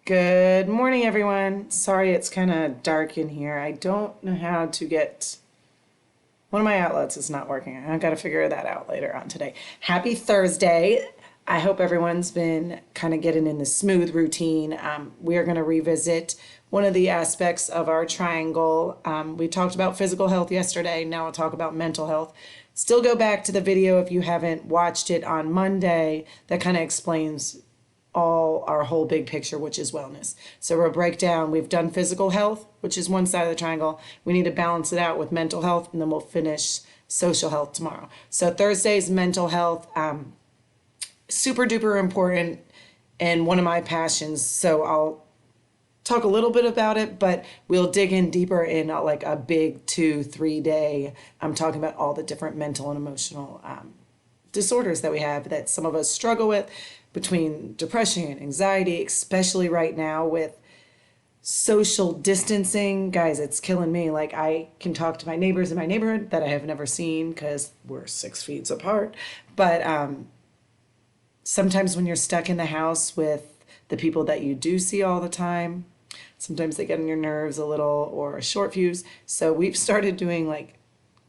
Good morning, everyone. Sorry it's kind of dark in here. I don't know how to get one of my outlets is not working. I've got to figure that out later on today. Happy Thursday. I hope everyone's been kind of getting in the smooth routine. We are going to revisit one of the aspects of our triangle. We talked about physical health yesterday. Now we'll talk about mental health. Still go back to the video if you haven't watched it on Monday. That kind of explains all our whole big picture, which is wellness. So we'll break down, we've done physical health, which is one side of the triangle. We need to balance it out with mental health, and then we'll finish social health tomorrow. So Thursday's mental health, super duper important and one of my passions. So I'll talk a little bit about it, but we'll dig in deeper in like a big 2-3 day. I'm talking about all the different mental and emotional disorders that we have that some of us struggle with, between depression and anxiety, especially right now with social distancing. Guys, it's killing me. Like, I can talk to my neighbors in my neighborhood that I have never seen because we're 6 feet apart. But sometimes when you're stuck in the house with the people that you do see all the time, sometimes they get on your nerves a little, or a short fuse. So we've started doing like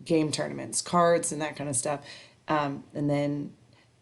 game tournaments, cards, and that kind of stuff. And then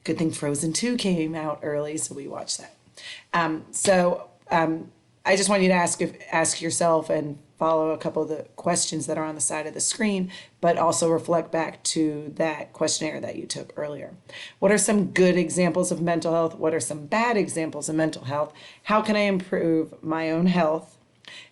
good thing Frozen 2 came out early, so we watched that. I just want you to ask yourself and follow a couple of the questions that are on the side of the screen, but also reflect back to that questionnaire that you took earlier. What are some good examples of mental health? What are some bad examples of mental health? How can I improve my own health?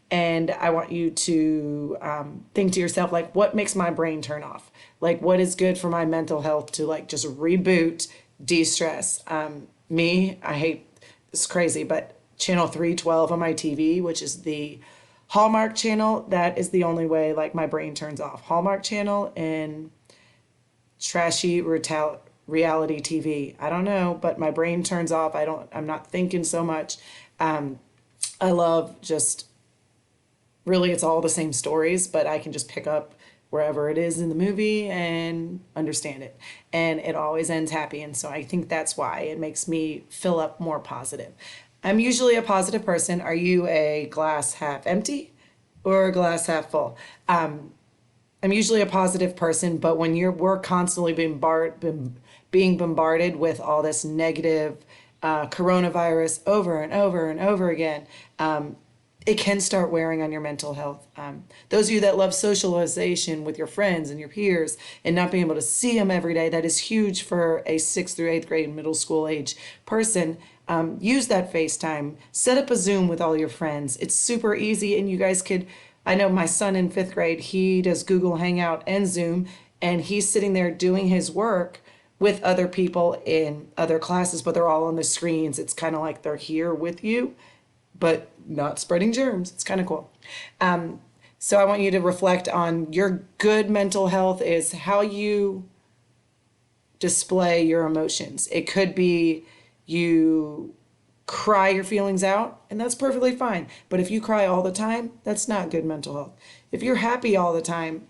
And I want you to think to yourself, like, what makes my brain turn off? Like, what is good for my mental health to like just reboot, de-stress? I hate, it's crazy, but channel 312 on my TV, which is the Hallmark channel, that is the only way like my brain turns off. Hallmark channel and trashy reality TV. I don't know, but my brain turns off. I'm not thinking so much. I love just, really, it's all the same stories, but I can just pick up wherever it is in the movie and understand it. And it always ends happy. And so I think that's why it makes me fill up more positive. I'm usually a positive person. Are you a glass half empty or a glass half full? I'm usually a positive person, but when we're constantly being bombarded with all this negative coronavirus over and over and over again, it can start wearing on your mental health. Those of you that love socialization with your friends and your peers and not being able to see them every day, that is huge for a 6th through 8th grade middle school age person. Use that FaceTime. Set up a Zoom with all your friends. It's super easy, and you guys could, I know my son in 5th grade, he does Google Hangout and Zoom, and he's sitting there doing his work with other people in other classes, but they're all on the screens. It's kind of like they're here with you, but not spreading germs. It's kind of cool. So I want you to reflect on your good mental health is how you display your emotions. It could be you cry your feelings out, and that's perfectly fine. But if you cry all the time, that's not good mental health. If you're happy all the time,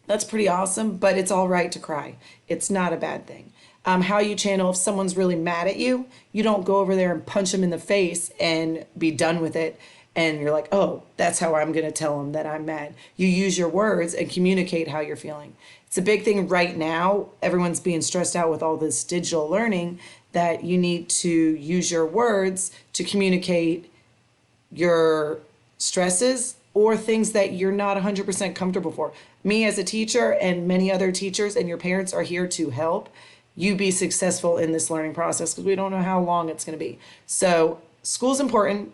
that's pretty awesome, but it's all right to cry. It's not a bad thing. How you channel, if someone's really mad at you, you don't go over there and punch them in the face and be done with it. And you're like, oh, that's how I'm going to tell them that I'm mad. You use your words and communicate how you're feeling. It's a big thing right now. Everyone's being stressed out with all this digital learning, that you need to use your words to communicate your stresses or things that you're not 100% comfortable for. Me as a teacher and many other teachers and your parents are here to help you be successful in this learning process, because we don't know how long it's going to be. So school's important.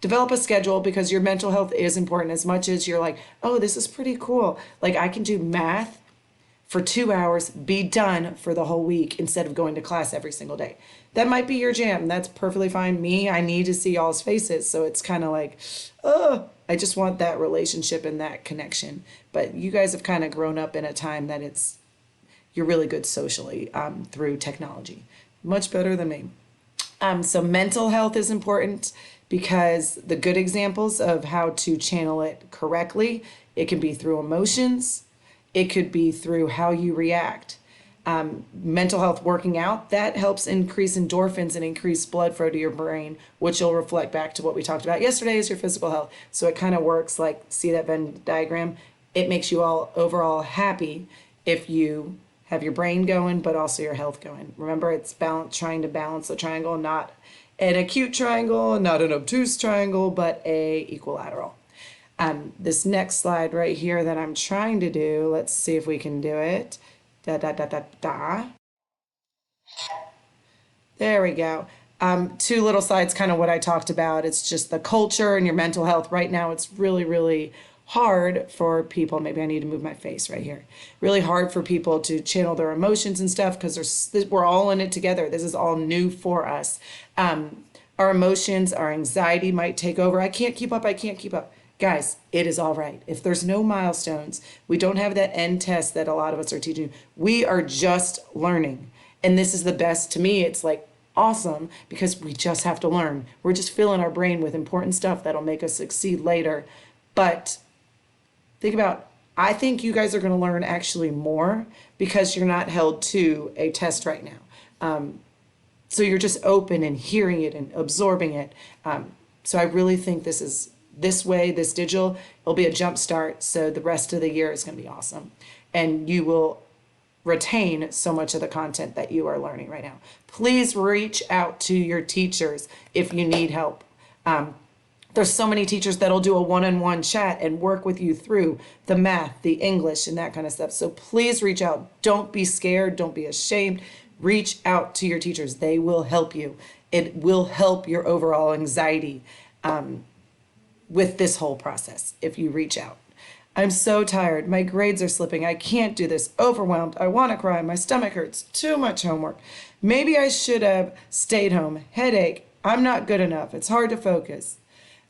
Develop a schedule, because your mental health is important as much as you're like, oh, this is pretty cool. Like, I can do math for 2 hours, be done for the whole week instead of going to class every single day. That might be your jam. That's perfectly fine. Me, I need to see y'all's faces. So it's kind of like, oh, I just want that relationship and that connection. But you guys have kind of grown up in a time that you're really good socially through technology. Much better than me. So mental health is important, because the good examples of how to channel it correctly, it can be through emotions. It could be through how you react. Mental health, working out, that helps increase endorphins and increase blood flow to your brain, which will reflect back to what we talked about yesterday is your physical health. So it kind of works like, see that Venn diagram? It makes you all overall happy if you have your brain going, but also your health going. Remember, it's balance, trying to balance the triangle, not an acute triangle, not an obtuse triangle, but a equilateral. This next slide right here that I'm trying to do, let's see if we can do it. Da, da, da, da, da. There we go. Two little slides, kind of what I talked about. It's just the culture and your mental health. Right now, it's really, really hard for people. Maybe I need to move my face right here. Really hard for people to channel their emotions and stuff because we're all in it together. This is all new for us. Our emotions, our anxiety might take over. I can't keep up. I can't keep up. Guys, it is all right. If there's no milestones, we don't have that end test that a lot of us are teaching. We are just learning. And this is the best. To me, it's like awesome because we just have to learn. We're just filling our brain with important stuff that'll make us succeed later. But think about, I think you guys are going to learn actually more because you're not held to a test right now. So you're just open and hearing it and absorbing it. So I really think this way, this digital, it'll be a jump start. So the rest of the year is going to be awesome. And you will retain so much of the content that you are learning right now. Please reach out to your teachers if you need help. There's so many teachers that'll do a one-on-one chat and work with you through the math, the English, and that kind of stuff. So please reach out. Don't be scared. Don't be ashamed. Reach out to your teachers. They will help you. It will help your overall anxiety with this whole process if you reach out. I'm so tired. My grades are slipping. I can't do this. Overwhelmed. I want to cry. My stomach hurts. Too much homework. Maybe I should have stayed home. Headache. I'm not good enough. It's hard to focus.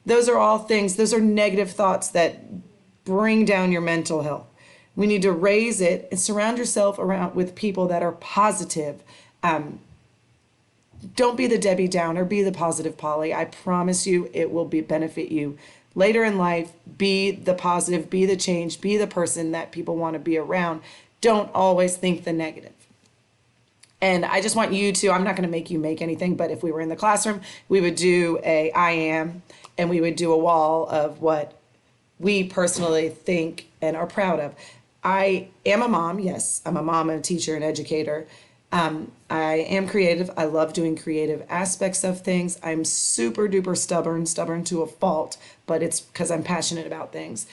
Those are all things, those are negative thoughts that bring down your mental health. We need to raise it and surround yourself around with people that are positive. Don't be the Debbie Downer, be the positive Polly. I promise you it will benefit you later in life. Be the positive, be the change, be the person that people want to be around. Don't always think the negative. And I just want you to, I'm not going to make you make anything, but if we were in the classroom, we would do a I am, and we would do a wall of what we personally think and are proud of. I am a mom. Yes, I'm a mom and a teacher and educator. I am creative. I love doing creative aspects of things. I'm super duper stubborn to a fault, but it's because I'm passionate about things.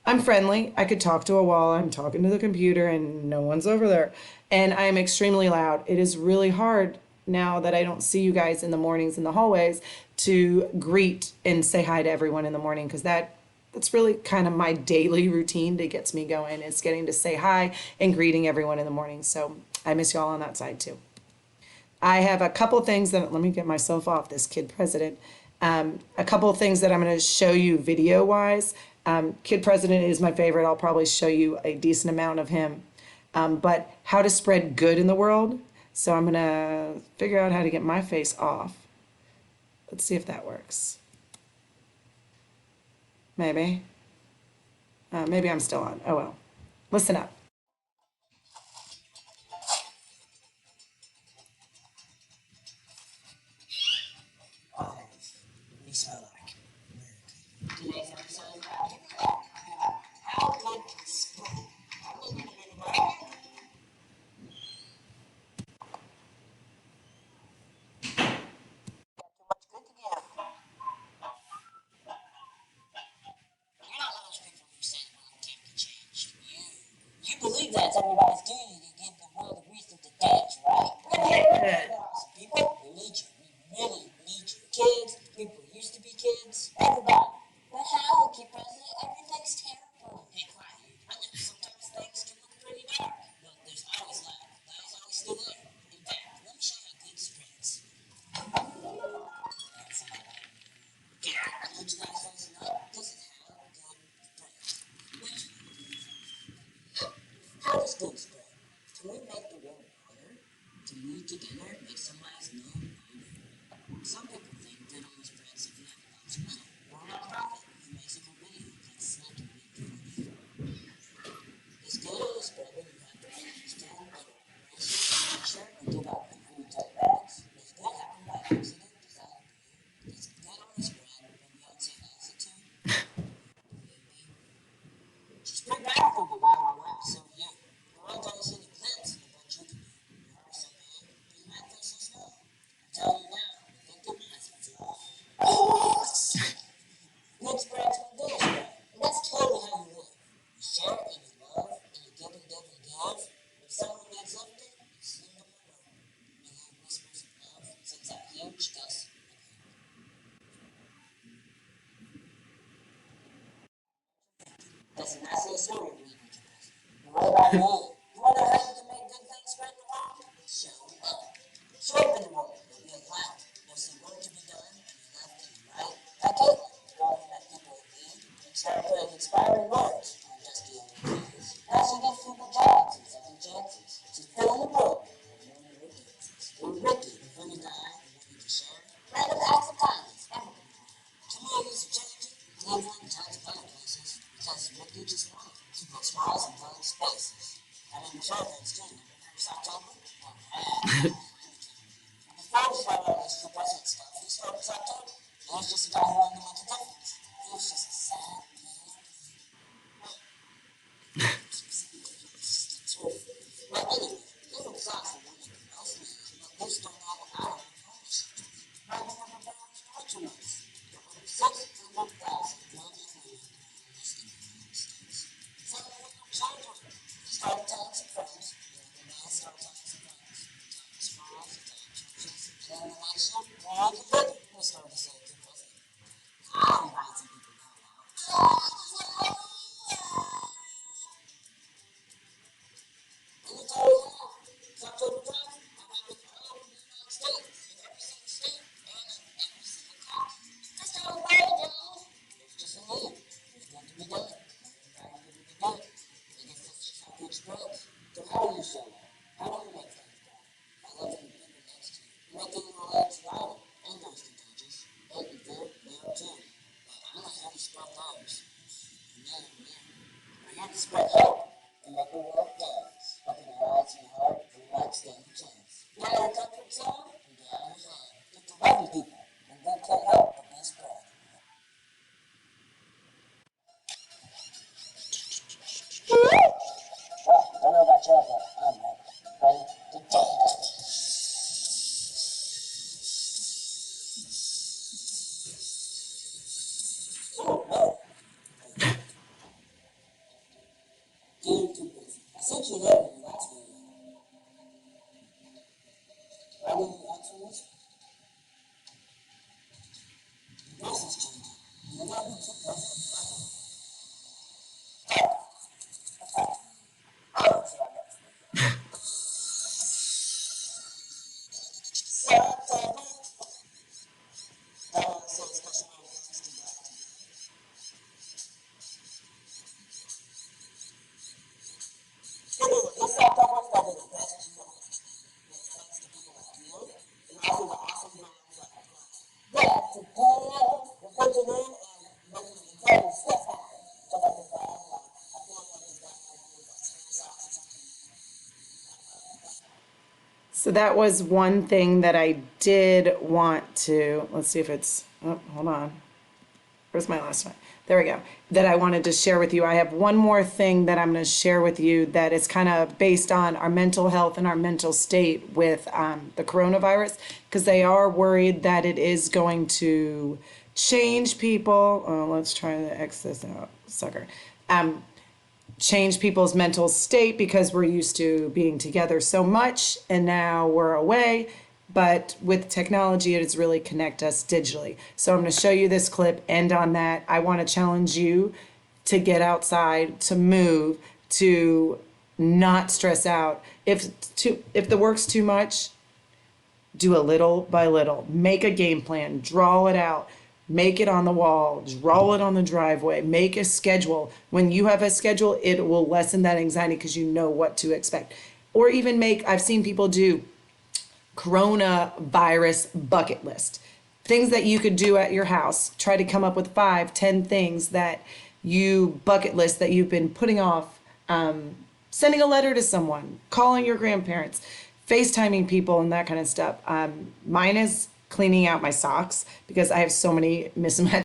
I'm friendly. I could talk to a wall. I'm talking to the computer and no one's over there. And I am extremely loud. It is really hard now that I don't see you guys in the mornings in the hallways to greet and say hi to everyone in the morning because that's really kind of my daily routine that gets me going is getting to say hi and greeting everyone in the morning. So I miss y'all on that side too. I have a couple things that, let me get myself off this kid president. A couple of things that I'm going to show you video wise. Kid president is my favorite. I'll probably show you a decent amount of him. But how to spread good in the world. So I'm going to figure out how to get my face off. Let's see if that works. Maybe. Maybe I'm still on. Oh well. Listen up. Today's episode is brought to you by How Good Spoon. Too much good to give. You're not one of those people who says world can't be changed. You believe that's everybody's duty to give the world a reason to dance, right? We're awesome people. We need you. We really need you. Kids, people who used to be kids, everybody. But how, Kid President? Everything's terrible. Hey, quiet. I know sometimes things can look pretty dark, but there's always light. Light is always still there. In fact, let me show you how good spreads. That's how I yeah, I told you guys listen up. This is how good spreads. How does good spread? Listen, I say sorry to read what you post. What about me? You want to help to make good things spread the world? Show up. Show up in the world. There'll be a lot. There's some work to be done, and you love to, right? Like Caitlin, the girl who met people in need, started putting inspiring words on Dusty over the years. Now she gives people jobs and second chances. She's filling the world with more Ricky. And Ricky, the funny guy who wanted to share random acts of kindness everywhere. Communities are changing, Cleveland and tons of other places, because Ricky just wanted to put smiles in public spaces. I mean, children's too. First October? Oh, man. Before we started all this president stuff, he started this October. He was just a guy who wanted to make a difference. He was just a sad man. It's the truth. Well, anyway, even socks are women can most men, but most don't know what I don't know. Right now, we're down to much. 600,000 million women are listed in the United States. Some of them are children. Start telling some friends. The man started telling some friends. Telling schools, telling churches, telling the nation. All the living. We started to say it to us. I invite some people now. Let me tell you now. It's October 12th. I'm having all over the United States. In every single state and in every single county. That's not a word, y'all. There's just a need. There's work to be done. Everybody will be done. They get 50 spreads. So how do you show up? How do you make things better? I love when the people next to you. Making your legs lighter. Indoors contagious. But you good there too. But I'm not here to spread those. Man, man. I'm here to spread hope and make the world dance. Open your eyes and your heart and relax, stand a chance. Not in a comfort zone, and get out of your head. Get to loving people, and good can't help but be spread. Well, I don't know about y'all, but I'm ready to dance. Oh, no. Dude, too busy. I sent you a letter in your last video. Why didn't you answer this? Your voice is changing. You got me too busy. I'll see you next week. September. I want to say a special thanks to God. Anyway, this September is probably the best year. Thanks to people like you and also the awesome girls like yeah, to Paul, the Virgin and making the incredible stuff happen. So like the band, I feel like the band is awesome. So that was one thing that I did want to, let's see if it's, oh, hold on. Where's my last one? There we go. That I wanted to share with you. I have one more thing that I'm going to share with you that is kind of based on our mental health and our mental state with the coronavirus, because they are worried that it is going to change people. Oh, let's try to X this out, sucker. Change people's mental state because we're used to being together so much and now we're away. But with technology, it has really connect us digitally. So I'm going to show you this clip. And on that, I want to challenge you to get outside, to move, to not stress out. If the work's too much, do a little by little. Make a game plan, draw it out, make it on the wall, draw it on the driveway, make a schedule. When you have a schedule, it will lessen that anxiety because you know what to expect. Or even I've seen people do coronavirus bucket list. Things that you could do at your house. Try to come up with 5, 10 things that you bucket list that you've been putting off. Sending a letter to someone, calling your grandparents, FaceTiming people and that kind of stuff. Mine is cleaning out my socks because I have so many mismatched